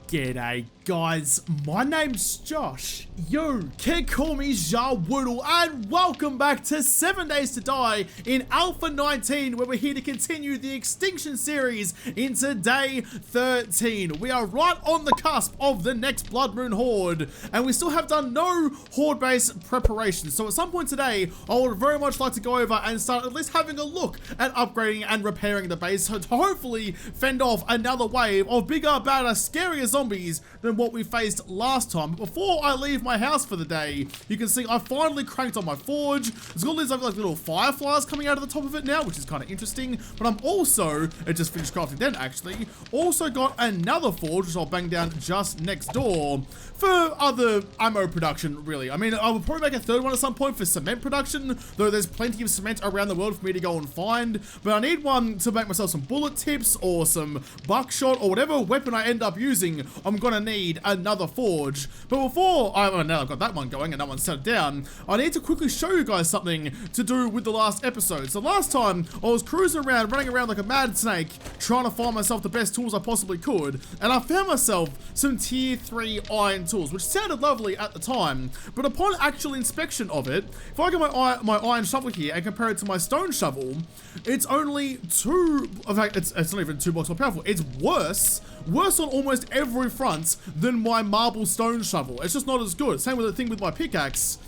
G'day guys, my name's Josh. You can call me JaWoodle, and welcome back to 7 Days to Die in Alpha 19, where we're here to continue the Extinction series into day 13. We are right on the cusp of the next Blood Moon Horde, and we still have done no Horde-based preparation. So at some point today, I would very much like to go over and start at least having a look at upgrading and repairing the base to hopefully fend off another wave of bigger, badder, scarier zombies than what we faced last time. But before I leave my house for the day, you can see I finally cranked on my forge. There's got these like little fireflies coming out of the top of it now, which is kind of interesting. But I'm also, it just finished crafting then actually, also got another forge, which I'll bang down just next door for other ammo production, really. I mean, I will probably make a third one at some point for cement production, though there's plenty of cement around the world for me to go and find. But I need one to make myself some bullet tips or some buckshot or whatever weapon I end up using. I'm gonna need another forge. But before now I've got that one going and that one's set down, I need to quickly show you guys something to do with the last episode. So last time I was cruising around, running around like a mad snake, trying to find myself the best tools I possibly could, and I found myself some tier 3 iron tools, which sounded lovely at the time, but upon actual inspection of it, if I get my iron shovel here and compare it to my stone shovel, it's only in fact, it's not even 2 blocks more powerful. It's worse on almost every front than my marble stone shovel. It's just not as good. Same with the thing with my pickaxe.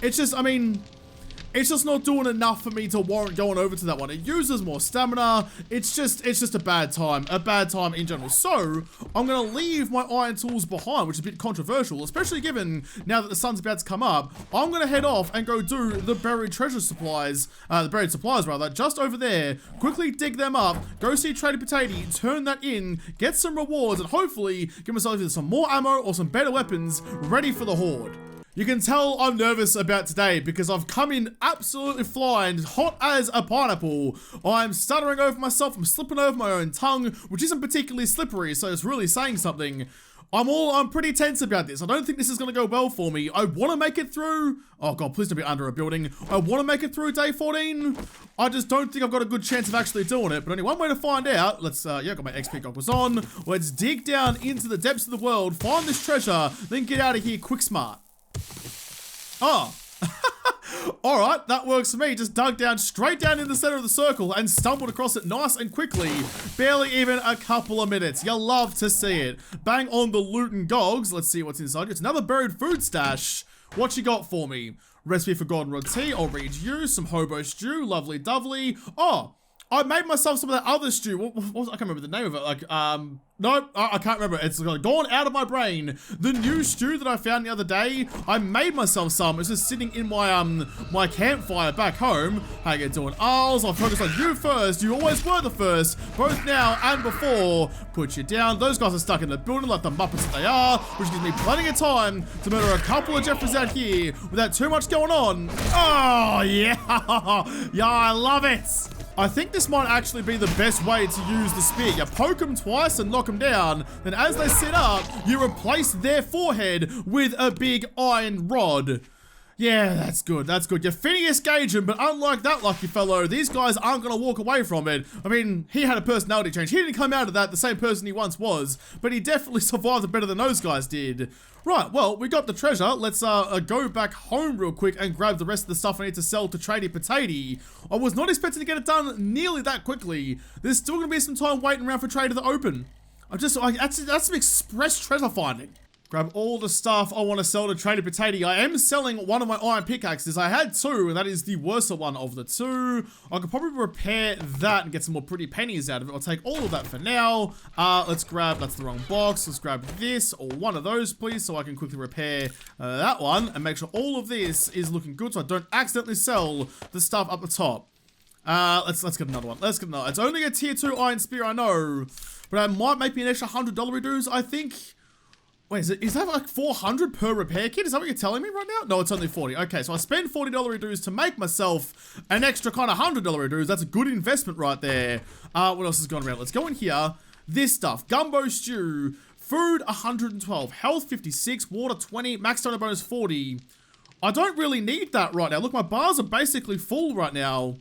It's just, I mean, it's just not doing enough for me to warrant going over to that one. It uses more stamina. It's just a bad time in general. So I'm gonna leave my iron tools behind, which is a bit controversial, especially given now that the sun's about to come up. I'm gonna head off and go do the buried supplies rather, just over there. Quickly dig them up, go see Trader Potato, turn that in, get some rewards, and hopefully give myself either some more ammo or some better weapons ready for the Horde. You can tell I'm nervous about today because I've come in absolutely flying, hot as a pineapple. I'm stuttering over myself, I'm slipping over my own tongue, which isn't particularly slippery, so it's really saying something. I'm pretty tense about this. I don't think this is gonna go well for me. I wanna make it through. Oh God, please don't be under a building. I wanna make it through day 14. I just don't think I've got a good chance of actually doing it, but only one way to find out. Let's, yeah, got my XP goggles on. Let's dig down into the depths of the world, find this treasure, then get out of here quick smart. Oh, alright, that works for me. Just dug down, straight down in the center of the circle and stumbled across it nice and quickly. Barely even a couple of minutes. You'll love to see it. Bang on the loot and gogs. Let's see what's inside. It's another buried food stash. What you got for me? Recipe for goldenrod tea, I'll read you. Some hobo stew, lovely dovely. Oh, I made myself some of that other stew. What was, I can't remember the name of it. Like, no, I can't remember. It's gone out of my brain. The new stew that I found the other day, I made myself some. It's just sitting in my my campfire back home. How you doing, Arls? I'll focus on you first. You always were the first, both now and before. Put you down. Those guys are stuck in the building like the Muppets that they are, which gives me plenty of time to murder a couple of Jeffers out here without too much going on. Oh, yeah. Yeah, I love it. I think this might actually be the best way to use the spear. You poke them twice and knock them down, then as they sit up, you replace their forehead with a big iron rod. Yeah, that's good, that's good. You Phineas gauge him, but unlike that lucky fellow, these guys aren't gonna walk away from it. I mean, he had a personality change. He didn't come out of that the same person he once was, but he definitely survived it better than those guys did. Right, well, we got the treasure. Let's go back home real quick and grab the rest of the stuff I need to sell to Trader Potato. I was not expecting to get it done nearly that quickly. There's still gonna be some time waiting around for Trader to open. That's some express treasure finding. Grab all the stuff I want to sell to Trader Potato. I am selling one of my iron pickaxes. I had 2, and that is the worser one of the 2. I could probably repair that and get some more pretty pennies out of it. I'll take all of that for now. Let's grab, that's the wrong box. Let's grab this, or one of those, please, so I can quickly repair that one and make sure all of this is looking good so I don't accidentally sell the stuff up the top. Let's get another one. Let's get another. It's only a tier 2 iron spear, I know, but it might make me an extra $100 dues, I think. Wait, is that like 400 per repair kit? Is that what you're telling me right now? No, it's only 40. Okay, so I spend $40 dues to make myself an extra kind of $100 dues. That's a good investment right there. What else has gone around? Let's go in here. This stuff, gumbo stew, food 112, health 56, water 20, max stamina bonus 40. I don't really need that right now. Look, my bars are basically full right now.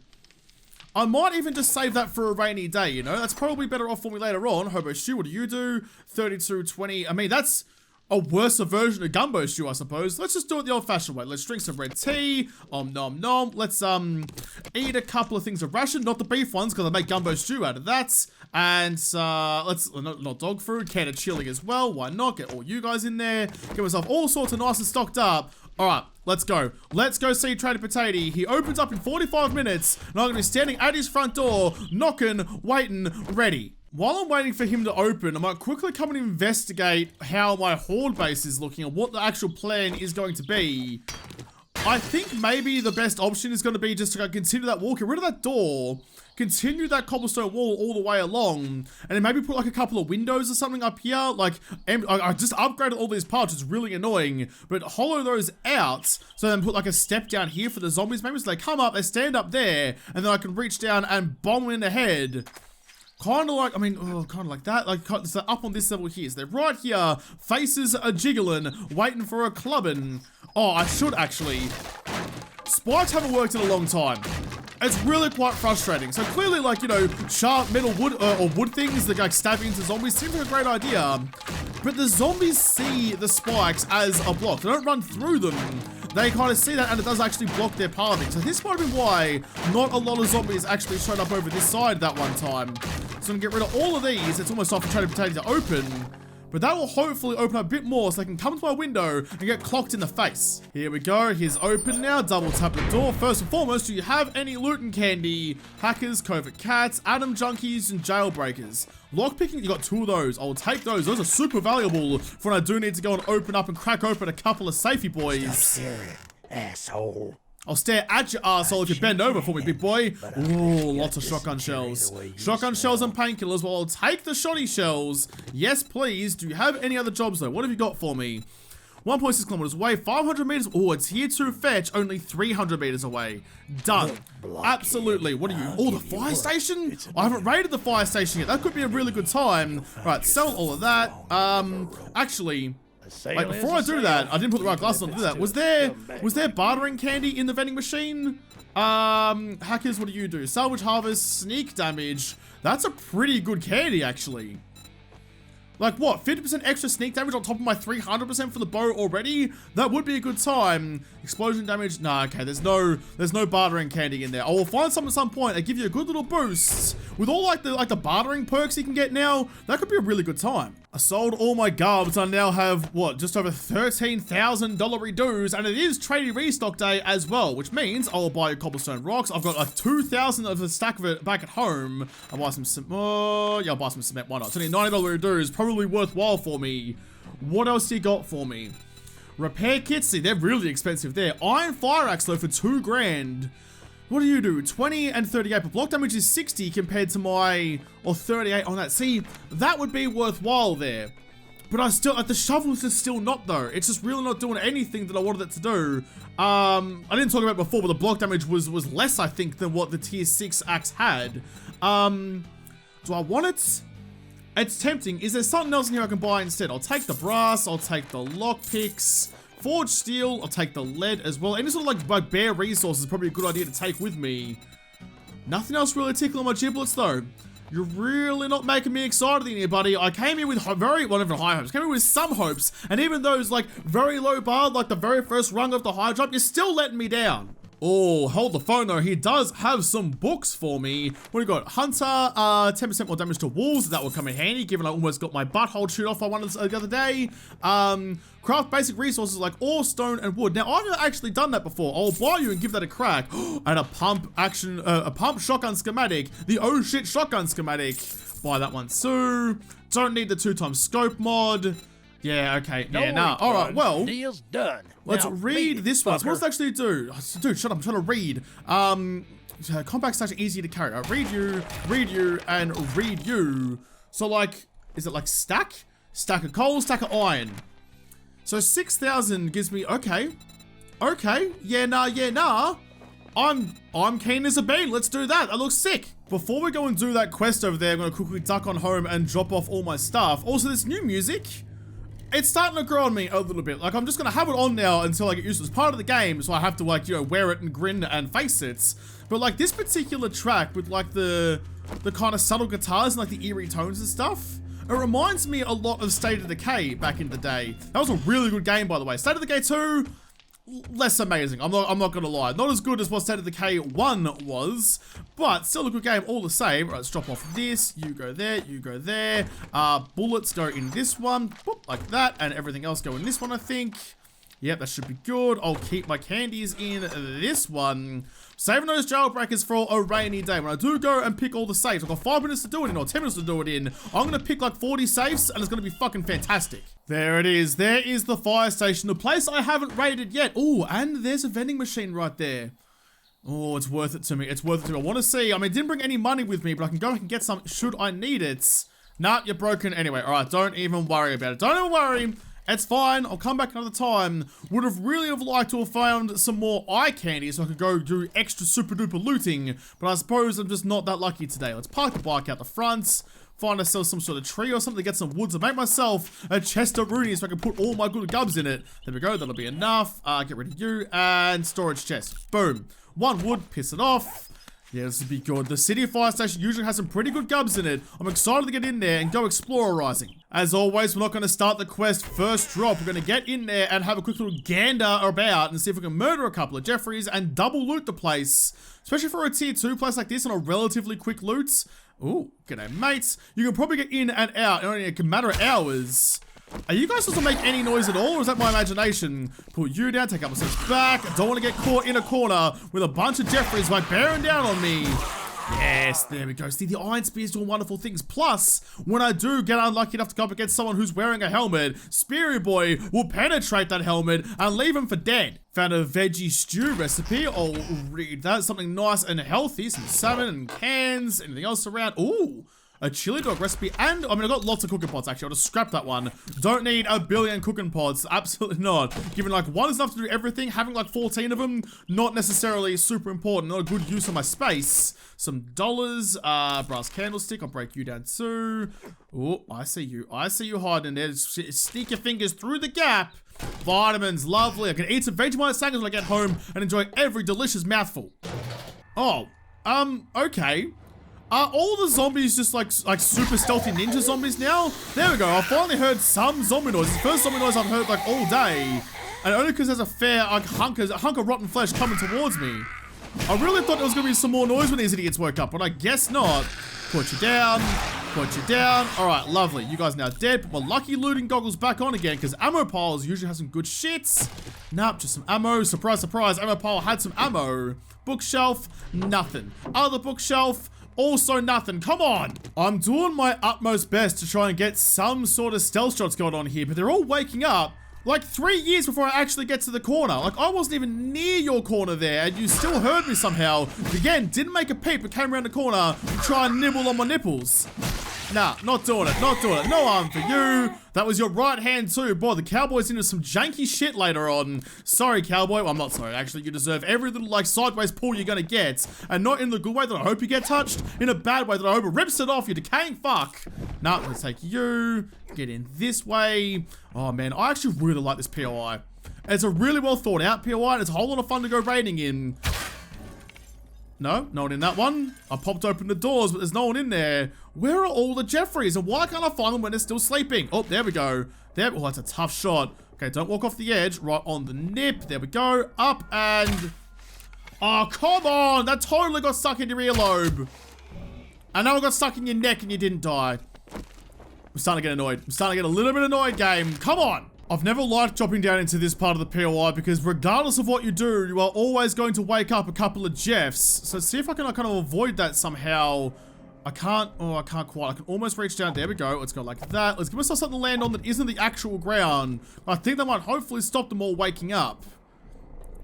I might even just save that for a rainy day, you know? That's probably better off for me later on. Hobo stew, what do you do? 32.20. I mean, that's a worse version of gumbo stew, I suppose. Let's just do it the old-fashioned way. Let's drink some red tea. Nom nom. Let's eat a couple of things of ration, not the beef ones, because I make gumbo stew out of that. And let's not dog food, can of chili as well. Why not? Get all you guys in there. Get myself all sorts of nice and stocked up. All right, let's go. Let's go see Trader Potato. He opens up in 45 minutes, and I'm gonna be standing at his front door, knocking, waiting, ready. While I'm waiting for him to open, I might quickly come and investigate how my horde base is looking and what the actual plan is going to be. I think maybe the best option is going to be just to continue that wall, get rid of that door, continue that cobblestone wall all the way along, and then maybe put like a couple of windows or something up here. Like, I just upgraded all these parts, it's really annoying, but hollow those out, so then put like a step down here for the zombies. Maybe so they come up, they stand up there, and then I can reach down and bomb them in the head. Kind of like, I mean, kind of like that. Like, so up on this level here. So they're right here, faces are jiggling, waiting for a clubbing. Oh, I should actually. Spikes haven't worked in a long time. It's really quite frustrating. So clearly, like, you know, sharp metal wood or wood things that like stabbing into zombies seems like a great idea. But the zombies see the spikes as a block. They don't run through them. They kind of see that, and it does actually block their pathing. So this might be why not a lot of zombies actually showed up over this side that one time. So I'm gonna get rid of all of these. It's almost off for Trader Potato to open. But that will hopefully open up a bit more so they can come to my window and get clocked in the face. Here we go, he's open now, double tap the door. First and foremost, do you have any loot and candy? Hackers, covert cats, atom junkies, and jailbreakers. Lockpicking, you got 2 of those. I'll take those. Those are super valuable for when I do need to go and open up and crack open a couple of safety boys. Stop staring, asshole. I'll stare at your arsehole if you bend over for me, big boy. Ooh, lots of shotgun shells. Shotgun shells and painkillers. Well, I'll take the shoddy shells. Yes, please. Do you have any other jobs, though? What have you got for me? 1.6 kilometers away, 500 meters. Oh, it's here to fetch, only 300 meters away. Done. Absolutely. What are you? Oh, the fire station? I haven't raided the fire station yet. That could be a really good time. All right, sell all of that. Actually, wait, before I do that, I didn't put the right glasses on to do that. Was there bartering candy in the vending machine? Hackers, what do you do? Salvage harvest, sneak damage. That's a pretty good candy, actually. Like what, 50% extra sneak damage on top of my 300% for the bow already? That would be a good time. Explosion damage, nah, okay, there's no bartering candy in there. I will find some at some point and give you a good little boost. With all like the bartering perks you can get now, that could be a really good time. I sold all my garbs. I now have, what, just over $13,000 dues, and it is tradie restock day as well, which means I will buy cobblestone rocks. I've got like 2,000 of a stack of it back at home. I'll buy some cement. Oh, yeah, I'll buy some cement. Why not? It's only $90 dues, probably worthwhile for me. What else you got for me? Repair kits, see, they're really expensive there. Iron fire axe though for 2 grand. What do you do? 20 and 38, but block damage is 60 compared to my, or 38 on that. See, that would be worthwhile there. But I still, the shovels is still not though. It's just really not doing anything that I wanted it to do. I didn't talk about it before, but the block damage was less, I think, than what the tier 6 axe had. Do I want it? It's tempting. Is there something else in here I can buy instead? I'll take the brass, I'll take the lockpicks. Forged steel, I'll take the lead as well. Any sort of like bare resources is probably a good idea to take with me. Nothing else really tickling my giblets though. You're really not making me excited in here, buddy. I came here with not even high hopes. Came here with some hopes, and even those like very low bar, like the very first rung of the high drop, you're still letting me down. Oh, hold the phone though. He does have some books for me. What do you got? Hunter, 10% more damage to wolves. That will come in handy, given I almost got my butthole chewed off by one the other day. Craft basic resources like ore, stone, and wood. Now, I've never actually done that before. I'll buy you and give that a crack. And a pump shotgun schematic. The oh shit shotgun schematic. Buy that one too. Don't need the 2x scope mod. Yeah, okay. Yeah, nah. Alright, well. Deal's done. Let's read this one. So what does it actually do? Dude, shut up. I'm trying to read. Compact slash easy to carry. Read you, and read you. So, like, is it like stack? Stack of coal, stack of iron. So 6,000 gives me, okay. Okay. Yeah, nah. I'm keen as a bean. Let's do that. That looks sick. Before we go and do that quest over there, I'm going to quickly duck on home and drop off all my stuff. Also, this new music. it's starting to grow on me a little bit. Like, I'm just gonna have it on now until I get used to it. It's part of the game, so I have to, like, you know, wear it and grin and face it. But, like, this particular track with, like, the kind of subtle guitars and, like, the eerie tones and stuff, it reminds me a lot of State of Decay back in the day. That was a really good game, by the way. State of Decay 2, less amazing. I'm not gonna lie. Not as good as what State of Decay 1 was, but still a good game all the same. All right, let's drop off this. You go there, you go there. Bullets go in this one, boop, like that, and everything else go in this one, I think. Yep, that should be good. I'll keep my candies in this one. Saving those jailbreakers for a rainy day. When I do go and pick all the safes, I've got 5 minutes to do it in, or 10 minutes to do it in. I'm gonna pick like 40 safes, and it's gonna be fucking fantastic. There it is. There is the fire station, the place I haven't raided yet. Oh, and there's a vending machine right there. Oh, it's worth it to me. It's worth it to me. I want to see. I mean, I didn't bring any money with me, but I can go and get some should I need it. Nah, you're broken anyway. All right, don't even worry about it. Don't even worry. It's fine. I'll come back another time. Would have really liked to have found some more eye candy so I could go do extra super duper looting, but I suppose I'm just not that lucky today. Let's park the bike out the front, find ourselves some sort of tree or something to get some woods and make myself a chest of rudies so I can put all my good gubs in it. There we go. That'll be enough. Get rid of you and storage chest. Boom. 1 wood. Piss it off. Yeah, this would be good. The city fire station usually has some pretty good gubs in it. I'm excited to get in there and go explorizing. As always, we're not going to start the quest first drop. We're going to get in there and have a quick little gander about and see if we can murder a couple of Jeffreys and double loot the place. Especially for a tier 2 place like this on a relatively quick loot. Ooh, g'day mates. You can probably get in and out in only a matter of hours. Are you guys supposed to make any noise at all, or is that my imagination? Put you down, take a couple steps back. Don't want to get caught in a corner with a bunch of Jeffreys like bearing down on me. Yes, there we go. See, the Iron Spear's doing wonderful things. Plus, when I do get unlucky enough to go up against someone who's wearing a helmet, Speary Boy will penetrate that helmet and leave him for dead. Found a veggie stew recipe. I'll read that. Something nice and healthy. Some salmon and cans. Anything else around? Ooh. A chili dog recipe, and I mean, I've got lots of cooking pots actually. I'll just scrap that one. Don't need a billion cooking pots, absolutely not. Given like one is enough to do everything, having like 14 of them, not necessarily super important, not a good use of my space. Some dollars, brass candlestick, I'll break you down too. Oh, I see you hiding there. Sneak your fingers through the gap. Vitamins, lovely. I can eat some Vegemite sandwiches when I get home and enjoy every delicious mouthful. Oh, okay. Are all the zombies just like super stealthy ninja zombies now? There we go. I finally heard some zombie noises. The first zombie noise I've heard like all day. And only because there's a fair hunk of rotten flesh coming towards me. I really thought there was going to be some more noise when these idiots woke up, but I guess not. Put you down. Put you down. All right, lovely. You guys are now dead. Put my lucky looting goggles back on again because ammo piles usually have some good shits. Nope, just some ammo. Surprise, surprise. Ammo pile had some ammo. Bookshelf, nothing. Other bookshelf, also nothing. Come on. I'm doing my utmost best to try and get some sort of stealth shots going on here, but they're all waking up like 3 years before I actually get to the corner. Like, I wasn't even near your corner there, and you still heard me somehow. Again, didn't make a peep, but came around the corner to try and nibble on my nipples. Nah, not doing it, not doing it. No arm for you. That was your right hand too. Boy, the cowboy's into some janky shit later on. Sorry, cowboy. Well, I'm not sorry. Actually, you deserve every little, like, sideways pull you're gonna get. And not in the good way that I hope you get touched. In a bad way that I hope it rips it off, you decaying fuck. Nah, let's take you. Get in this way. Oh, man. I actually really like this POI. It's a really well thought out POI, and it's a whole lot of fun to go raiding in. No, no one in that one. I popped open the doors, but there's no one in there. Where are all the Jeffreys, and why can't I find them when they're still sleeping? Oh, there we go. There. Oh, that's a tough shot. Okay, don't walk off the edge. Right on the nip. There we go. Up and... Oh, come on. That totally got stuck in your earlobe. I know it got stuck in your neck and you didn't die. I'm starting to get annoyed. I'm starting to get a little bit annoyed, game. Come on. I've never liked dropping down into this part of the POI because regardless of what you do, you are always going to wake up a couple of Jeffs. So see if I can kind of avoid that somehow. I can't, oh, I can't quite. I can almost reach down. There we go. Let's go like that. Let's give myself something to land on that isn't the actual ground. I think that might hopefully stop them all waking up.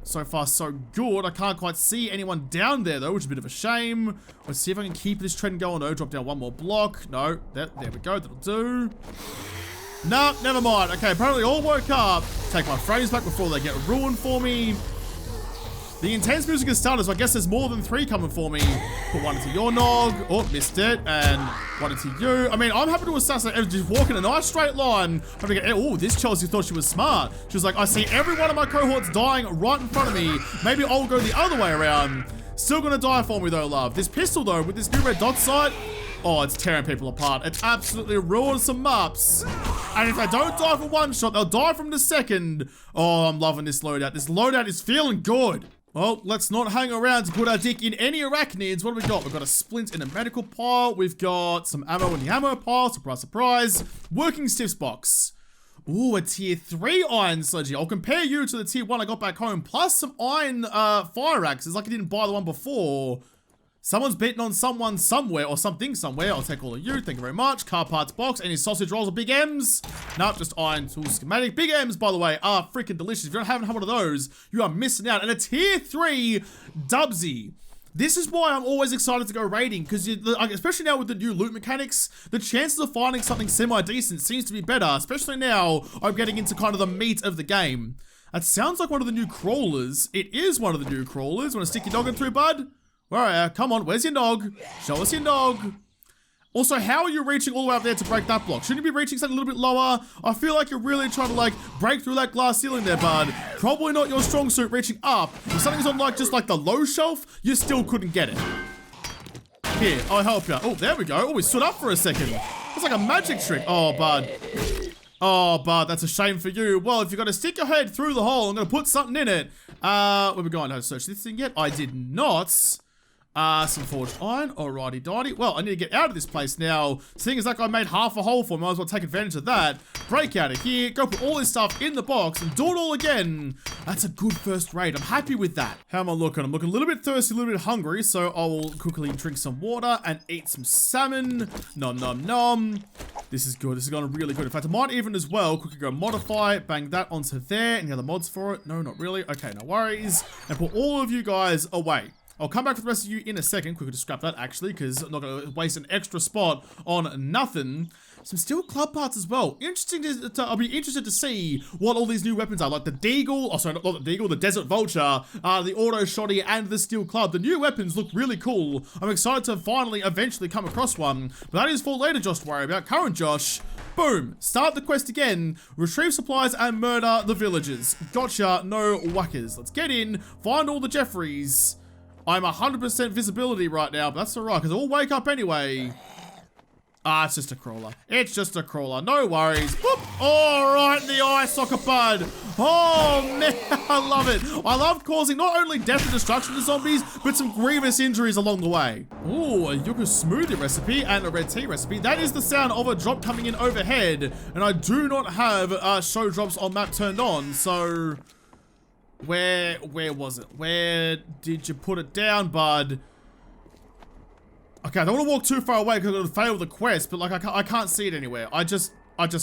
So far, so good. I can't quite see anyone down there, though, which is a bit of a shame. Let's see if I can keep this trend going. No, drop down one more block. No, there we go. That'll do. No, never mind. Okay, apparently all woke up. Take my frames back before they get ruined for me. The intense music has started, so I guess there's more than 3 coming for me. Put one into your nog. Oh, missed it. And one into you. I mean, I'm happy to assassinate. Just walk in a nice straight line. Oh, this Chelsea thought she was smart. She was like, I see every one of my cohorts dying right in front of me. Maybe I'll go the other way around. Still gonna die for me though, love. This pistol though, with this new red dot sight, oh, it's tearing people apart. It's absolutely ruined some maps. And if they don't die from one shot, they'll die from the second. Oh, I'm loving this loadout. This loadout is feeling good. Well, let's not hang around to put our dick in any arachnids. What do we got? We've got a splint in a medical pile. We've got some ammo in the ammo pile. Surprise, surprise. Working stiffs box. Ooh, a tier 3 iron sledgy. I'll compare you to the tier 1 I got back home, plus some iron fire axes, like I didn't buy the one before. Someone's beaten on someone somewhere, or something somewhere. I'll take all of you, thank you very much. Car parts box, any sausage rolls or big M's? Nope, just iron tools schematic. Big M's, by the way, are freaking delicious. If you haven't had one of those, you are missing out. And a tier 3 Dubsy. This is why I'm always excited to go raiding, because especially now with the new loot mechanics, the chances of finding something semi-decent seems to be better, especially now I'm getting into kind of the meat of the game. That sounds like one of the new crawlers. It is one of the new crawlers. Want to stick your dog in through, bud? Where are you? Come on, where's your nog? Show us your nog. Also, how are you reaching all the way up there to break that block? Shouldn't you be reaching something a little bit lower? I feel like you're really trying to, like, break through that glass ceiling there, bud. Probably not your strong suit reaching up. If something's on, like, just like the low shelf, you still couldn't get it. Here, I'll help you. Oh, there we go. Oh, we stood up for a second. It's like a magic trick. Oh, bud. Oh, bud, that's a shame for you. Well, if you've got to stick your head through the hole, I'm going to put something in it. Where we going? I haven't searched this thing yet. I did not. Some forged iron, alrighty dighty. Well, I need to get out of this place now. Seeing as that guy made half a hole for me, might as well take advantage of that. Break out of here, go put all this stuff in the box and do it all again. That's a good first raid. I'm happy with that. How am I looking? I'm looking a little bit thirsty, a little bit hungry, so I will quickly drink some water and eat some salmon. Nom nom nom. This is good. This is going really good. In fact, I might even as well quickly go modify, bang that onto there. Any other mods for it? No, not really. Okay, no worries. And put all of you guys away. I'll come back for the rest of you in a second. Quickly to scrap that, actually, because I'm not going to waste an extra spot on nothing. Some steel club parts as well. Interesting I'll be interested to see what all these new weapons are. Like the Deagle, oh sorry, not the Deagle, the Desert Vulture, the Auto Shotty, and the Steel Club. The new weapons look really cool. I'm excited to finally, eventually come across one. But that is for later, Josh, to worry about. Current Josh, boom. Start the quest again. Retrieve supplies and murder the villagers. Gotcha, no whackers. Let's get in, find all the Jeffreys. I'm 100% visibility right now, but that's alright, because I'll wake up anyway. Ah, it's just a crawler. It's just a crawler. No worries. Boop. Alright, the eye socket, bud. Oh, man, I love it. I love causing not only death and destruction to zombies, but some grievous injuries along the way. Ooh, a yucca smoothie recipe and a red tea recipe. That is the sound of a drop coming in overhead, and I do not have show drops on map turned on, so... Where was it? Where did you put it down, bud? Okay, I don't want to walk too far away because it'll fail the quest, but like I can't see it anywhere. I just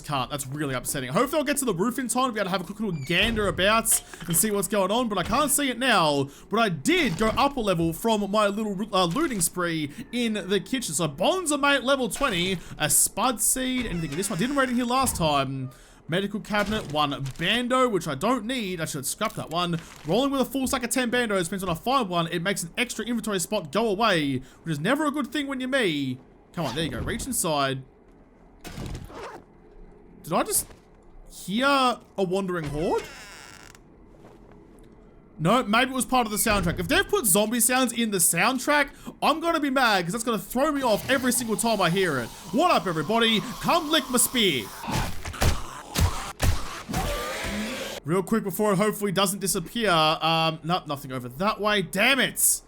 can't. That's really upsetting. Hopefully I'll get to the roof in time to be able to have a quick little gander about and see what's going on, but I can't see it now. But I did go up a level from my little looting spree in the kitchen. So Bonds are mate level 20, a spud seed, anything in this one. I didn't raid in here last time. Medical cabinet, one bando, which I don't need. I should scrap that one. Rolling with a full stack of 10 bandos means when I find one, it makes an extra inventory spot go away, which is never a good thing when you're me. Come on, there you go. Reach inside. Did I just hear a wandering horde? No, maybe it was part of the soundtrack. If they've put zombie sounds in the soundtrack, I'm going to be mad because that's going to throw me off every single time I hear it. What up, everybody? Come lick my spear. Real quick before it hopefully doesn't disappear. Nope, nothing over that way. Damn it.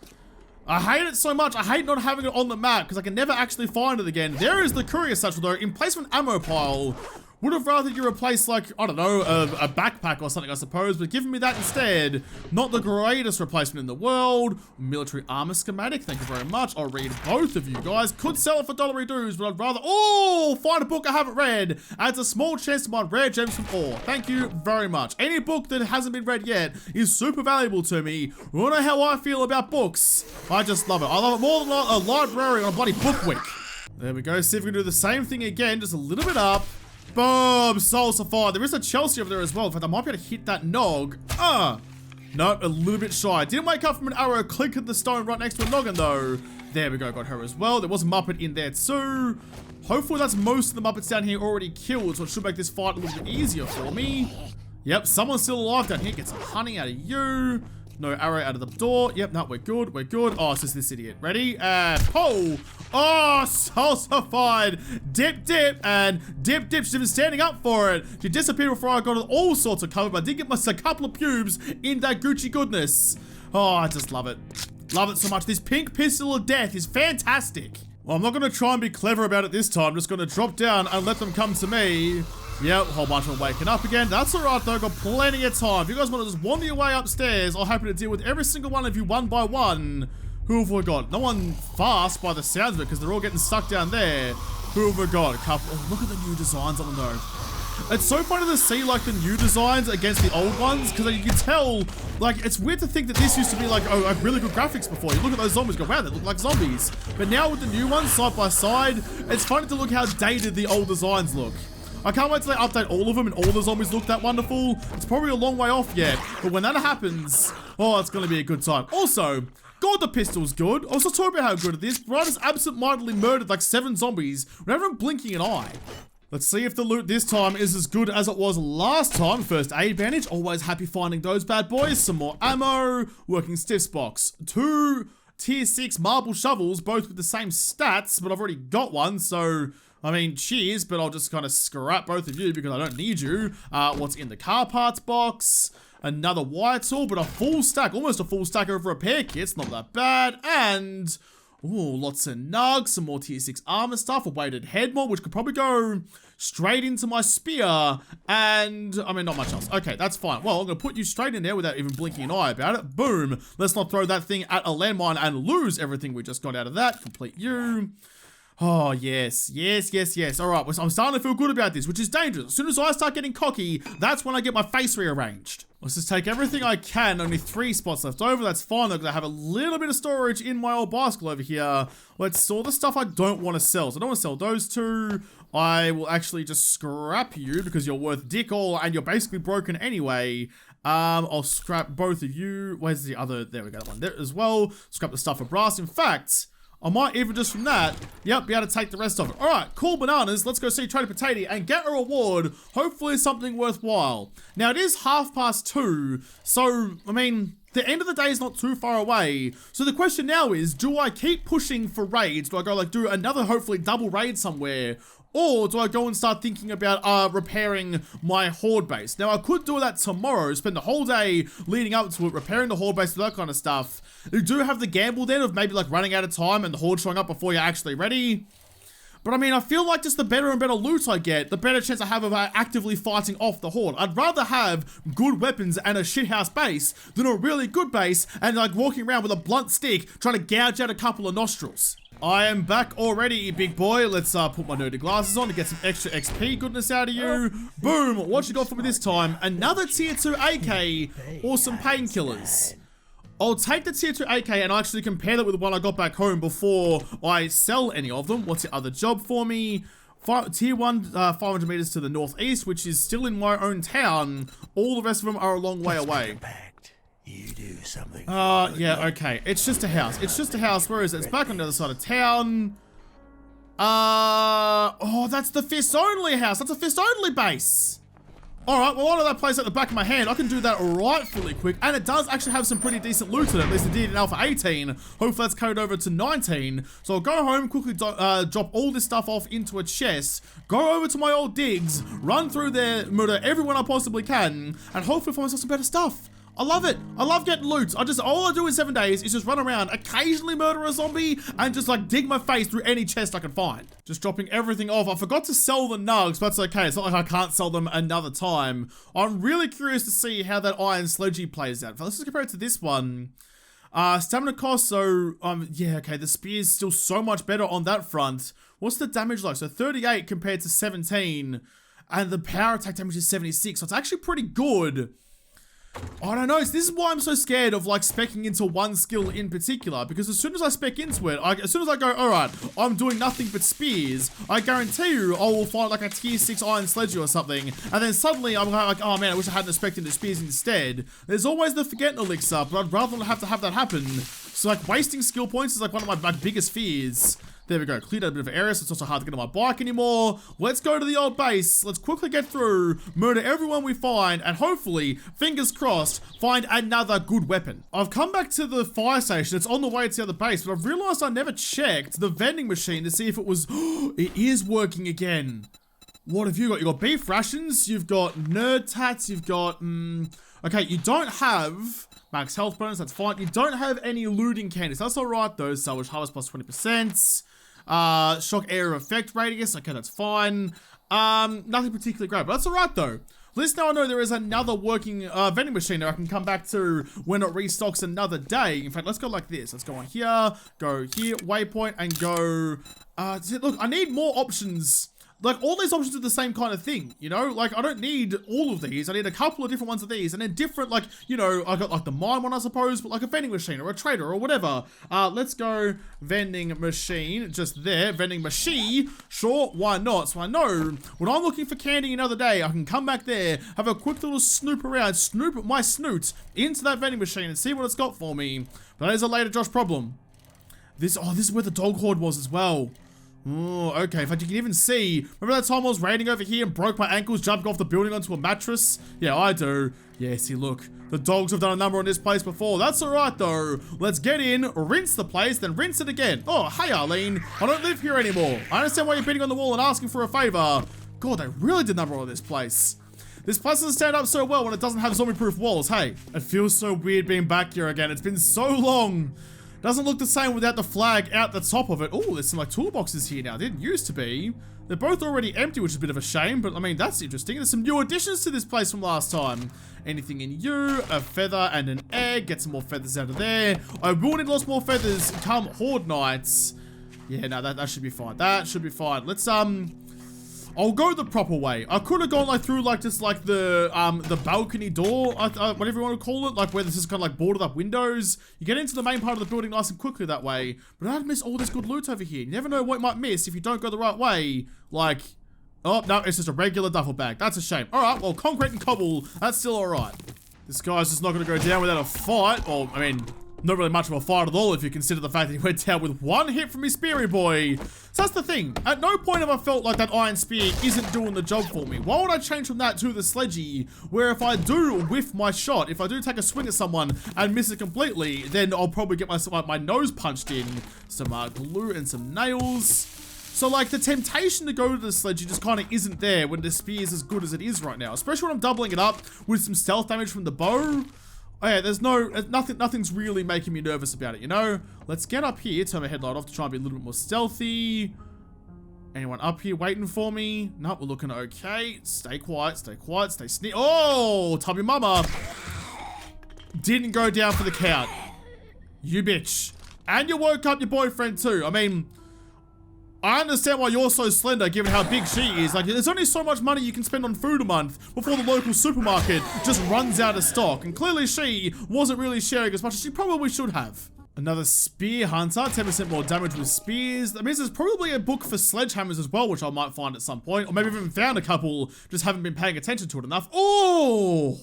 I hate it so much. I hate not having it on the map because I can never actually find it again. There is the courier satchel though. In place of an ammo pile. Would have rather you replace, like, I don't know, a backpack or something, I suppose, but giving me that instead. Not the greatest replacement in the world. Military armor schematic, thank you very much. I'll read both of you guys. Could sell it for dollary dues, but I'd rather, oh, find a book I haven't read. Adds a small chance to mine rare gems from ore. Thank you very much. Any book that hasn't been read yet is super valuable to me. You wanna know how I feel about books? I just love it. I love it more than a library on a bloody book week. There we go. See if we can do the same thing again, just a little bit up. Boom! Soul Sapphire. There is a Chelsea over there as well. In fact, I might be able to hit that nog. Nope, a little bit shy. Didn't wake up from an arrow click at the stone right next to a noggin though. There we go, got her as well. There was a Muppet in there too. Hopefully that's most of the Muppets down here already killed, so it should make this fight a little bit easier for me. Yep, someone's still alive down here. Get some honey out of you. No arrow out of the door. Yep, no, we're good, we're good. Oh, it's just this idiot. Ready? And pull. Oh, salsified. Dip, dip, and dip, dip. She's been standing up for it. She disappeared before I got all sorts of cover, but I did get myself a couple of pubes in that Gucci goodness. Oh, I just love it. Love it so much. This pink pistol of death is fantastic. Well, I'm not going to try and be clever about it this time. I'm just going to drop down and let them come to me. Yep, a whole bunch of them waking up again. That's alright though, got plenty of time. If you guys want to just wander your way upstairs, I'm happy to deal with every single one of you one by one. Who have we got? No one fast by the sounds of it, because they're all getting stuck down there. Who have we got? A couple. Oh, look at the new designs on them though. It's so funny to see like the new designs against the old ones, because you can tell, like, it's weird to think that this used to be like, oh, like really good graphics before. You look at those zombies, go, wow, they look like zombies. But now with the new ones side by side, it's funny to look how dated the old designs look. I can't wait till they update all of them and all the zombies look that wonderful. It's probably a long way off yet, but when that happens, oh, it's going to be a good time. Also, God, the pistol's good. I was just talking about how good it is. Brian has absent-mindedly murdered like 7 zombies without even blinking an eye. Let's see if the loot this time is as good as it was last time. First aid bandage, always happy finding those bad boys. Some more ammo, working stiffs box. 2 tier 6 marble shovels, both with the same stats, but I've already got one, so I mean, cheers, but I'll just kind of scrap both of you because I don't need you. What's in the car parts box? Another wire tool, but a full stack, almost a full stack of repair kits, not that bad. And, ooh, lots of nugs, some more tier 6 armor stuff, a weighted head mod, which could probably go straight into my spear, and, I mean, not much else. Okay, that's fine. Well, I'm going to put you straight in there without even blinking an eye about it. Boom. Let's not throw that thing at a landmine and lose everything we just got out of that. Complete you. Oh, yes, yes, yes, yes. All right, I'm starting to feel good about this, which is dangerous. As soon as I start getting cocky, that's when I get my face rearranged. Let's just take everything I can. Only 3 spots left over. That's fine, though, because I have a little bit of storage in my old basket over here. Let's store the stuff I don't want to sell. So I don't want to sell those 2. I will actually just scrap you because you're worth dick all and you're basically broken anyway. I'll scrap both of you. Where's the other? There we go, that one there as well. Scrap the stuff for brass. In fact, I might even just from that, yep, be able to take the rest of it. All right, cool bananas. Let's go see Trader Potato and get a reward. Hopefully something worthwhile. Now, it is 2:30, so, I mean, the end of the day is not too far away. So the question now is, do I keep pushing for raids? Do I go, like, do another, hopefully, double raid somewhere? Or do I go and start thinking about repairing my horde base? Now, I could do that tomorrow, spend the whole day leading up to it, repairing the horde base, that kind of stuff. You do have the gamble then of maybe like running out of time and the horde showing up before you're actually ready. But I mean, I feel like just the better and better loot I get, the better chance I have of actively fighting off the horde. I'd rather have good weapons and a shithouse base than a really good base and like walking around with a blunt stick trying to gouge out a couple of nostrils. I am back already, big boy. Let's put my nerdy glasses on to get some extra XP goodness out of you. Boom, what you got for me this time? Another tier 2 AK or some painkillers. I'll take the tier 2 AK and actually compare that with the one I got back home before I sell any of them. What's the other job for me? Tier 1, 500 meters to the northeast, which is still in my own town. All the rest of them are a long way away. You do something. Yeah, okay. It's just a house. It's just a house. Where is it? It's back on the other side of town. Oh, that's the fist only house. That's a fist only base. Alright, well, I know that place at the back of my hand. I can do that rightfully quick. And it does actually have some pretty decent loot in it. At least it did in Alpha 18. Hopefully that's carried over to 19. So I'll go home, quickly drop all this stuff off into a chest, go over to my old digs, run through there, murder everyone I possibly can, and hopefully find myself some better stuff. I love it. I love getting loot. All I do in 7 days is just run around, occasionally murder a zombie, and just like dig my face through any chest I can find. Just dropping everything off. I forgot to sell the nugs, but that's okay. It's not like I can't sell them another time. I'm really curious to see how that iron sledgy plays out. Let's just compare it to this one. Stamina cost, so, yeah, okay, the spear's still so much better on that front. What's the damage like? So 38 compared to 17, and the power attack damage is 76, so it's actually pretty good. I don't know. This is why I'm so scared of like specking into one skill in particular, because as soon as I spec into it, as soon as I go, all right, I'm doing nothing but spears, I guarantee you I will find like a tier 6 iron sledge or something, and then suddenly I'm like, oh man, I wish I hadn't spec'd into spears instead. There's always the forgetting elixir, but I'd rather not have to have that happen. So like wasting skill points is like one of my biggest fears. There we go, cleared out a bit of area, so it's not so hard to get on my bike anymore. Let's go to the old base. Let's quickly get through, murder everyone we find, and hopefully, fingers crossed, find another good weapon. I've come back to the fire station. It's on the way to the other base, but I've realized I never checked the vending machine to see if it was... It is working again. What have you got? You've got beef rations, you've got nerd tats, you've got... Okay, you don't have... max health bonus, that's fine. You don't have any looting candies. That's alright though. Salvage harvest plus 20%. Shock area effect radius. Okay, that's fine. Nothing particularly great, but that's alright though. At least now I know there is another working vending machine that I can come back to when it restocks another day. In fact, let's go like this. Let's go on here, go here, waypoint, and go... look, I need more options. Like, all these options are the same kind of thing, you know? Like, I don't need all of these. I need a couple of different ones of these. And then different, like, you know, I got, like, the mine one, I suppose, but, like, a vending machine or a trader or whatever. Let's go vending machine, just there. Vending machine, sure, why not? So I know when I'm looking for candy another day, I can come back there, have a quick little snoop around, snoop my snoot into that vending machine and see what it's got for me. But that is a later Josh problem. This is where the dog horde was as well. Oh, okay. In fact, you can even see, remember that time I was raiding over here and broke my ankles jumping off the building onto a mattress? Yeah, I do. Yeah, see, look. The dogs have done a number on this place before. That's alright, though. Let's get in, rinse the place, then rinse it again. Oh, hey, Arlene. I don't live here anymore. I understand why you're beating on the wall and asking for a favor. God, they really did a number on this place. This place doesn't stand up so well when it doesn't have zombie-proof walls. Hey, it feels so weird being back here again. It's been so long. Doesn't look the same without the flag out the top of it. Oh, there's some like toolboxes here now. They didn't used to be. They're both already empty, which is a bit of a shame, but I mean, that's interesting. There's some new additions to this place from last time. Anything in you, a feather and an egg. Get some more feathers out of there. I will need lots more feathers come Horde nights. Yeah, no, that should be fine. That should be fine. Let's, I'll go the proper way. I could have gone like through like just like the balcony door, whatever you want to call it, like where this is kind of like boarded up windows. You get into the main part of the building nice and quickly that way. But I'd miss all this good loot over here. You never know what you might miss if you don't go the right way. Like, oh no, it's just a regular duffel bag. That's a shame. All right, well, concrete and cobble, that's still all right. This guy's just not going to go down without a fight. Or I mean, not really much of a fight at all if you consider the fact that he went down with one hit from his speary boy. So that's the thing. At no point have I felt like that iron spear isn't doing the job for me. Why would I change from that to the sledgy, where if I do whiff my shot, if I do take a swing at someone and miss it completely, then I'll probably get my nose punched in. Some glue and some nails. So like the temptation to go to the sledgy just kind of isn't there when the spear is as good as it is right now. Especially when I'm doubling it up with some stealth damage from the bow. Oh yeah, there's nothing's really making me nervous about it, you know? Let's get up here, turn my headlight off to try and be a little bit more stealthy. Anyone up here waiting for me? Nope, we're looking okay. Stay quiet, stay sneak. Oh, tubby mama. Didn't go down for the count. You bitch. And you woke up your boyfriend too. I mean, I understand why you're so slender given how big she is. Like, there's only so much money you can spend on food a month before the local supermarket just runs out of stock. And clearly she wasn't really sharing as much as she probably should have. Another spear hunter, 10% more damage with spears. That means there's probably a book for sledgehammers as well, which I might find at some point. Or maybe I've even found a couple, just haven't been paying attention to it enough. Oh!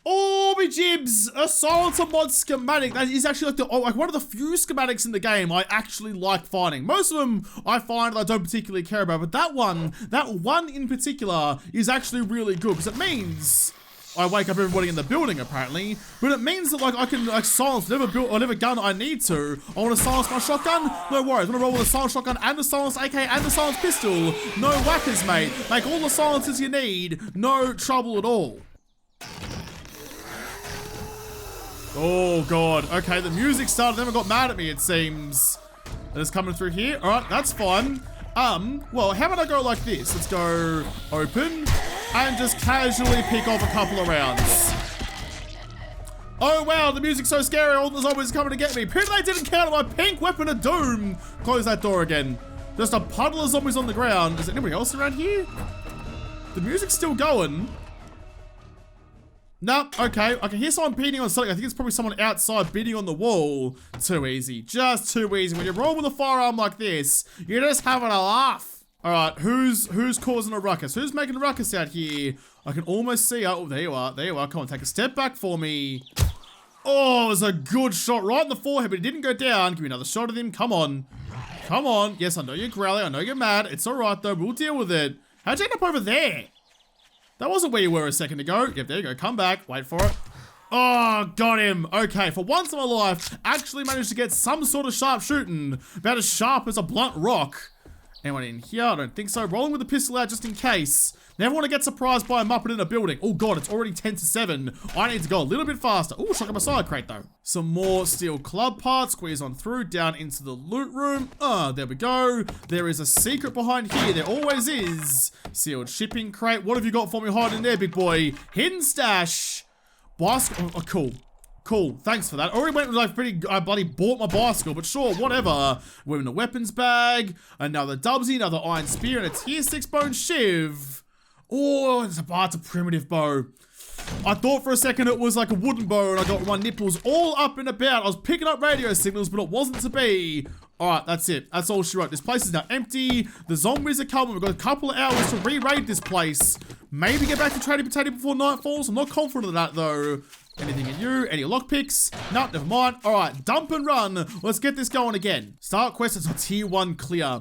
Oh, me jibs! A silencer mod schematic. That is actually like one of the few schematics in the game I actually like finding. Most of them I find I don't particularly care about, but that one in particular is actually really good because it means I wake up everybody in the building apparently, but it means that like I can like silence whatever gun I need to. I want to silence my shotgun? No worries. I want to roll with a silence shotgun and a silence AK and a silence pistol. No whackers, mate. Make all the silences you need. No trouble at all. Oh god, okay, the music started, never got mad at me, it seems. That is coming through here. Alright, that's fine. Well, how about I go like this? Let's go open and just casually pick off a couple of rounds. Oh wow, the music's so scary, all the zombies are coming to get me. Apparently they didn't count my pink weapon of doom. Close that door again. Just a puddle of zombies on the ground. Is there anybody else around here? The music's still going. Nope, okay. I can hear someone beating on something. I think it's probably someone outside beating on the wall. Too easy. Just too easy. When you roll with a firearm like this, you're just having a laugh. Alright, who's causing a ruckus? Who's making a ruckus out here? I can almost see. Oh, there you are. There you are. Come on, take a step back for me. Oh, it was a good shot right in the forehead, but it didn't go down. Give me another shot at him. Come on. Come on. Yes, I know you're growling. I know you're mad. It's alright, though. We'll deal with it. How'd you end up over there? That wasn't where you were a second ago. Yep, there you go. Come back. Wait for it. Oh, got him. Okay, for once in my life, actually managed to get some sort of sharp shooting. About as sharp as a blunt rock. Anyone in here? I don't think so. Rolling with the pistol out just in case. Never want to get surprised by a Muppet in a building. Oh god, it's already 10 to 7. I need to go a little bit faster. Oh, shotgun side crate though. Some more steel club parts. Squeeze on through, down into the loot room. There we go. There is a secret behind here. There always is. Sealed shipping crate. What have you got for me hiding there, big boy? Hidden stash. Bicycle. Oh, cool. Cool, thanks for that. Already went with like I bloody bought my bicycle, but sure, whatever. We're in a weapons bag, another dubsy, another iron spear, and a tier 6 bone shiv. Oh, it's a primitive bow. I thought for a second it was like a wooden bow, and I got my nipples all up and about. I was picking up radio signals, but it wasn't to be. Alright, that's it. That's all she wrote. This place is now empty. The zombies are coming. We've got a couple of hours to re-raid this place. Maybe get back to Trading Potato before night falls. I'm not confident of that, though. Anything in you? Any lockpicks? Nope, never mind. Alright, dump and run. Let's get this going again. Start quest is a tier 1 clear.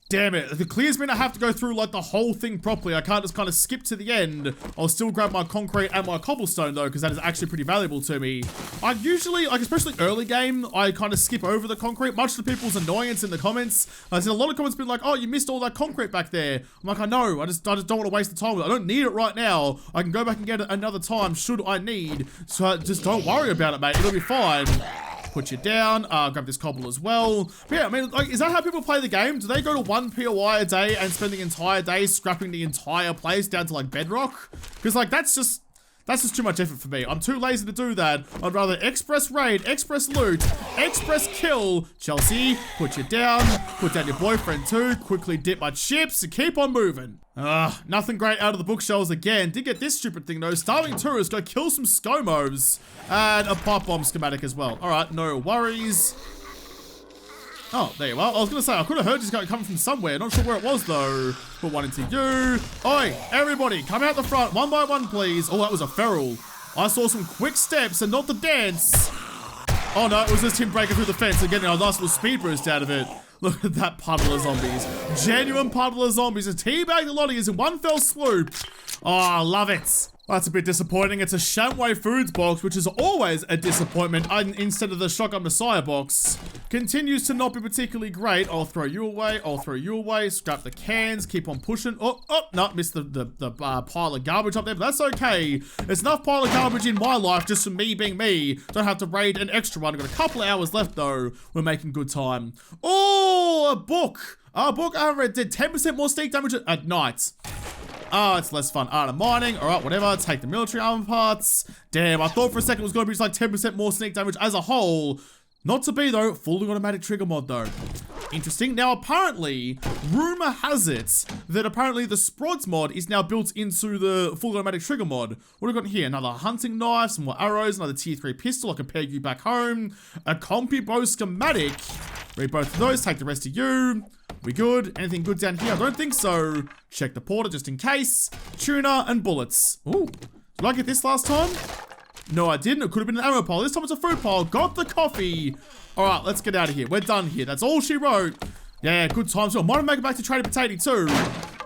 Damn it. The clears mean I have to go through like the whole thing properly. I can't just kind of skip to the end. I'll still grab my concrete and my cobblestone though, because that is actually pretty valuable to me. I usually, like especially early game, I kind of skip over the concrete, much to people's annoyance in the comments. I've seen a lot of comments being like, oh, you missed all that concrete back there. I'm like, I know, I just don't want to waste the time with it. I don't need it right now. I can go back and get it another time should I need. So just don't worry about it, mate. It'll be fine. Put you down, grab this cobble as well. But yeah, I mean, like, is that how people play the game? Do they go to 1 POI a day and spend the entire day scrapping the entire place down to like bedrock? Because like, that's just too much effort for me. I'm too lazy to do that. I'd rather express raid, express loot, express kill. Chelsea, put you down. Put down your boyfriend too. Quickly dip my chips and keep on moving. Nothing great out of the bookshelves again. Did get this stupid thing though. Starving tourists, go kill some scomos. And a pipe bomb schematic as well. Alright, no worries. Oh, there you are. I was going to say, I could have heard this guy coming from somewhere. Not sure where it was, though. Put one into you. Oi, everybody, come out the front. One by one, please. Oh, that was a feral. I saw some quick steps and not the dance. Oh, no, it was just him breaking through the fence and getting a nice little speed boost out of it. Look at that puddle of zombies. Genuine puddle of zombies. A teabagged a lot of these in one fell swoop. Oh, I love it. That's a bit disappointing. It's a Shamway Foods box, which is always a disappointment instead of the Shotgun Messiah box. Continues to not be particularly great. I'll throw you away. I'll throw you away. Scrap the cans. Keep on pushing. Oh, no, missed the pile of garbage up there, but that's okay. There's enough pile of garbage in my life just for me being me. Don't have to raid an extra one. I've got a couple of hours left, though. We're making good time. Oh, a book. A book I read did 10% more sneak damage at night. Oh, it's less fun. Art of mining. Alright, whatever. Take the military armor parts. Damn, I thought for a second it was going to be just like 10% more sneak damage as a whole. Not to be, though. Fully automatic trigger mod, though. Interesting. Now, apparently, rumor has it that apparently the Sprods mod is now built into the full automatic trigger mod. What have we got here? Another hunting knife, some more arrows, another tier 3 pistol. I can peg you back home. A compy bow schematic. Read both of those. Take the rest of you. We good? Anything good down here? I don't think so. Check the porter just in case. Tuna and bullets. Ooh. Did I get this last time? No, I didn't. It could have been an ammo pile. This time it's a food pile. Got the coffee. Alright, let's get out of here. We're done here. That's all she wrote. Yeah, good times. I might make it back to Trading Potato too.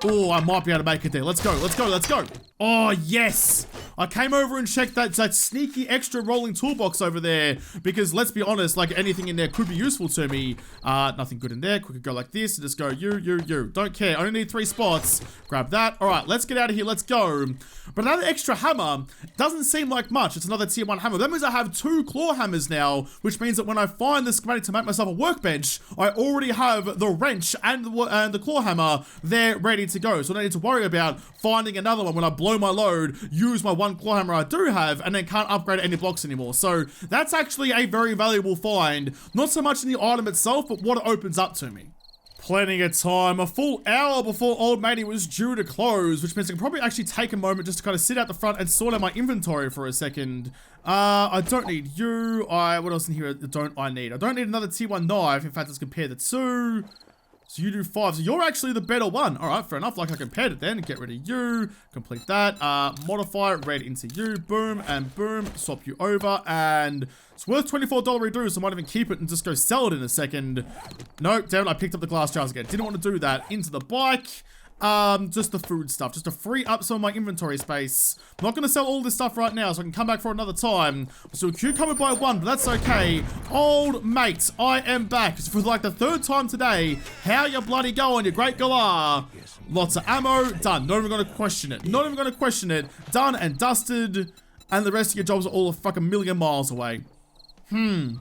Oh, I might be able to make it there. Let's go, let's go, let's go. Oh, yes. I came over and checked that sneaky extra rolling toolbox over there because let's be honest, like anything in there could be useful to me. Nothing good in there. Quick go like this and just go you. Don't care. I only need 3 spots. Grab that. All right, let's get out of here. Let's go. But another extra hammer doesn't seem like much. It's another tier 1 hammer. That means I have 2 claw hammers now, which means that when I find the schematic to make myself a workbench, I already have the wrench and the claw hammer there ready to go. So I don't need to worry about finding another one when I blow my load, use my 1 claw hammer I do have, and then can't upgrade any blocks anymore. So that's actually a very valuable find. Not so much in the item itself, but what it opens up to me. plenty of time. A full hour before Old Matey was due to close, which means I can probably actually take a moment just to kind of sit out the front and sort out my inventory for a second. I don't need you. What else in here don't I need? I don't need another T1 knife. In fact, let's compare the two. So you do 5. So you're actually the better one. All right, fair enough. Like I compared it then. Get rid of you. Complete that. Modify red into you. Boom and boom. Swap you over. And it's worth $24 redo, so I might even keep it and just go sell it in a second. Nope, damn it. I picked up the glass jars again. Didn't want to do that. Into the bike. Just the food stuff, just to free up some of my inventory space. I'm not going to sell all this stuff right now, so I can come back for another time. So a cucumber by 1, but that's okay. Old mates, I am back. It's for like the 3rd time today. How you bloody going, you great galah? Lots of ammo, done. Not even going to question it. Not even going to question it. Done and dusted. And the rest of your jobs are all a fucking million miles away. Oh,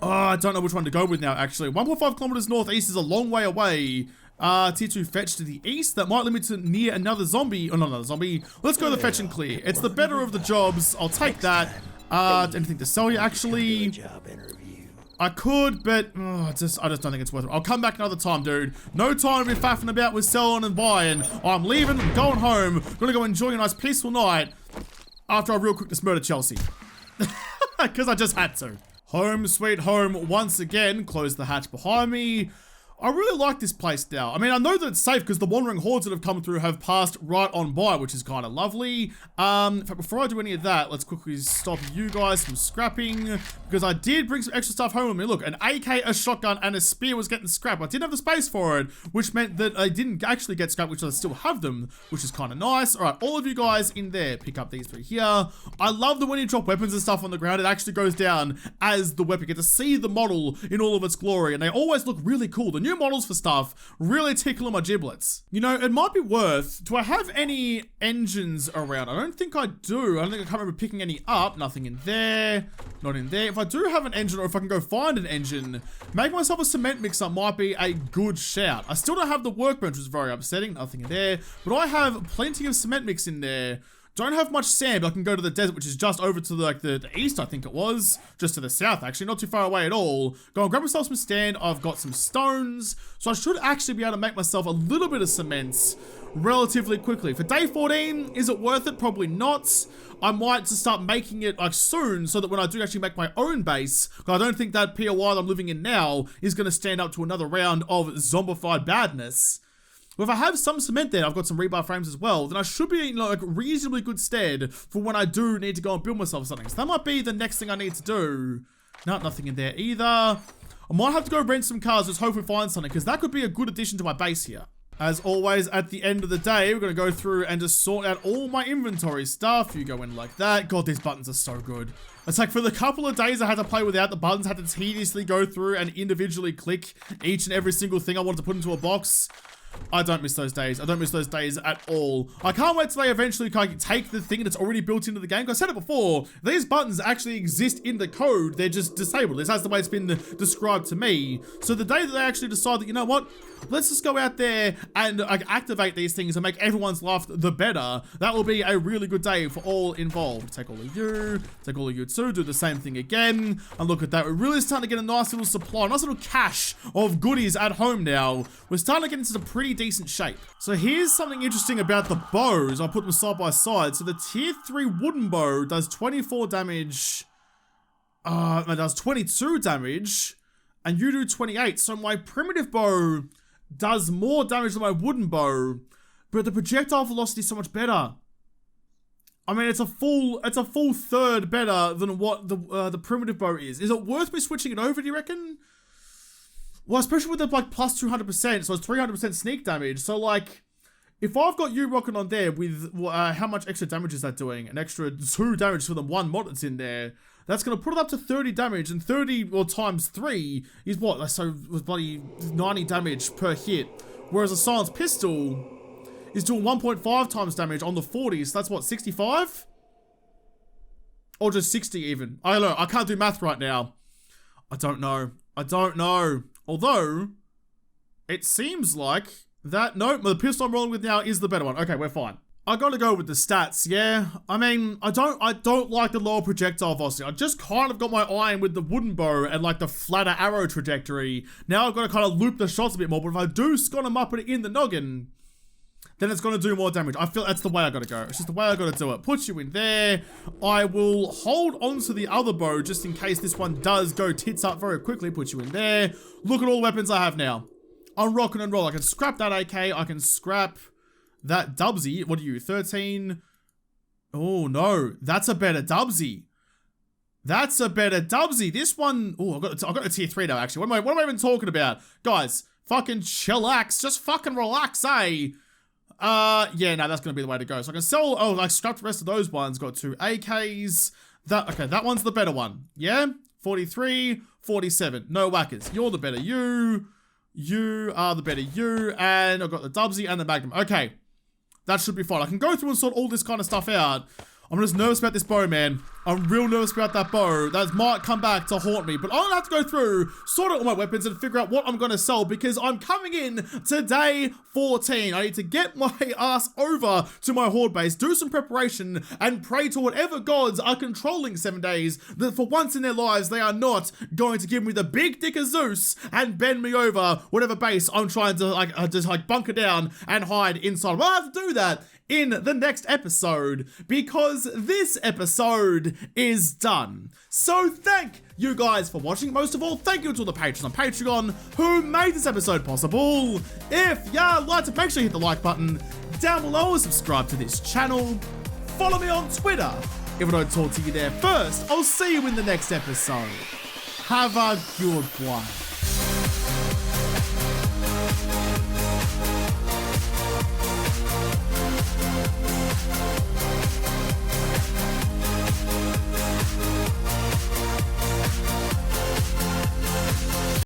I don't know which one to go with now, actually. 1.5 kilometers northeast is a long way away. T2 fetch to the east. That might limit to near another zombie. Oh, not another zombie. Let's go the fetch and clear. It's the better of the jobs. I'll take that. Anything to sell you, actually? I could, but I just don't think it's worth it. I'll come back another time, dude. No time to be faffing about with selling and buying. I'm leaving. I'm going home. Gonna go enjoy a nice peaceful night after I real quick just murder Chelsea. Because I just had to. Home sweet home once again. Close the hatch behind me. I really like this place now. I mean, I know that it's safe because the wandering hordes that have come through have passed right on by, which is kind of lovely. In fact, before I do any of that, let's quickly stop you guys from scrapping, because I did bring some extra stuff home with me. Look, an AK, a shotgun, and a spear was getting scrapped. I didn't have the space for it, which meant that I didn't actually get scrapped, which I still have them, which is kind of nice. All right, all of you guys in there, pick up these 3 here. I love that when you drop weapons and stuff on the ground, it actually goes down as the weapon. You get to see the model in all of its glory, and they always look really cool. The new models for stuff really tickle my giblets. You know, it might be worth, do I have any engines around? I don't think I do. I don't think I can't remember picking any up. Nothing in there, not in there. If I do have an engine, or if I can go find an engine, make myself a cement mixer might be a good shout. I still don't have the workbench, which is very upsetting. Nothing in there, but I have plenty of cement mix in there. Don't have much sand, but I can go to the desert, which is just over to the east, I think it was. Just to the south, actually. Not too far away at all. Go and grab myself some sand. I've got some stones. So I should actually be able to make myself a little bit of cement relatively quickly. For day 14, is it worth it? Probably not. I might just start making it like soon, so that when I do actually make my own base, because I don't think that POI that I'm living in now is going to stand up to another round of zombified badness. Well, if I have some cement there, I've got some rebar frames as well, then I should be in like reasonably good stead for when I do need to go and build myself something. So that might be the next thing I need to do. No, nothing in there either. I might have to go rent some cars, just hopefully find something, because that could be a good addition to my base here. As always, at the end of the day, we're going to go through and just sort out all my inventory stuff. You go in like that. God, these buttons are so good. It's like for the couple of days I had to play without the buttons, I had to tediously go through and individually click each and every single thing I wanted to put into a box. I don't miss those days. I don't miss those days at all. I can't wait till they eventually kind of take the thing that's already built into the game. Because I said it before, these buttons actually exist in the code. They're just disabled. That's the way it's been described to me. So the day that they actually decide that, you know what, let's just go out there and activate these things and make everyone's life the better, that will be a really good day for all involved. Take all of you. Take all of you too. Do the same thing again. And look at that. We're really starting to get a nice little supply, a nice little cache of goodies at home now. We're starting to get into the pretty decent shape. So here's something interesting about the bows. I'll put them side by side. So the tier 3 wooden bow does 24 damage. It does 22 damage. And you do 28. So my primitive bow does more damage than my wooden bow, but the projectile velocity is so much better. I mean, it's a full third better than what the primitive bow is. Is it worth me switching it over, do you reckon? Well, especially with the like plus 200%, so it's 300% sneak damage. So like, if I've got you rocking on there with how much extra damage is that doing? An extra 2 damage for the 1 mod that's in there. That's going to put it up to 30 damage, and 30 well, times 3 is what? So was bloody 90 damage per hit. Whereas a silenced pistol is doing 1.5 times damage on the 40, so that's what, 65? Or just 60 even. I don't know, I can't do math right now. I don't know. I don't know. Although, it seems like that, nope, the pistol I'm rolling with now is the better one. Okay, we're fine. I gotta go with the stats, yeah. I mean, I don't like the lower projectile velocity. I just kind of got my eye in with the wooden bow and like the flatter arrow trajectory. Now I've got to kind of loop the shots a bit more, but if I do scot them up in the noggin, then it's gonna do more damage. I feel that's the way I gotta go. It's just the way I gotta do it. Put you in there. I will hold on to the other bow just in case this one does go tits up very quickly. Put you in there. Look at all the weapons I have now. I'm rocking and roll. I can scrap that AK. I can scrap that Dubsy. What are you, 13? Oh no, that's a better Dubsy. That's a better Dubsy. This one, oh, I got a tier 3 now, actually. What am I even talking about? Guys, fucking chillax. Just fucking relax, eh? Yeah, no, that's gonna be the way to go. So I can sell, oh, like scrap the rest of those ones. Got 2 AKs. Okay, that one's the better one. Yeah? 43, 47. No whackers. You're the better you. You are the better you. And I've got the Dubsy and the Magnum. Okay. That should be fine. I can go through and sort all this kind of stuff out. I'm just nervous about this bow, man. I'm real nervous about that bow. That might come back to haunt me. But I'm gonna have to go through, sort out all my weapons and figure out what I'm gonna sell because I'm coming in to day 14. I need to get my ass over to my horde base, do some preparation, and pray to whatever gods are controlling 7 days that for once in their lives, they are not going to give me the big dick of Zeus and bend me over whatever base I'm trying to just bunker down and hide inside. I'll have to do that in the next episode because this episode is done. So thank you guys for watching. Most of all, thank you to all the patrons on Patreon who made this episode possible. If you liked it, make sure you hit the like button down below and subscribe to this channel. Follow me on Twitter. If I don't talk to you there first, I'll see you in the next episode. Have a good one.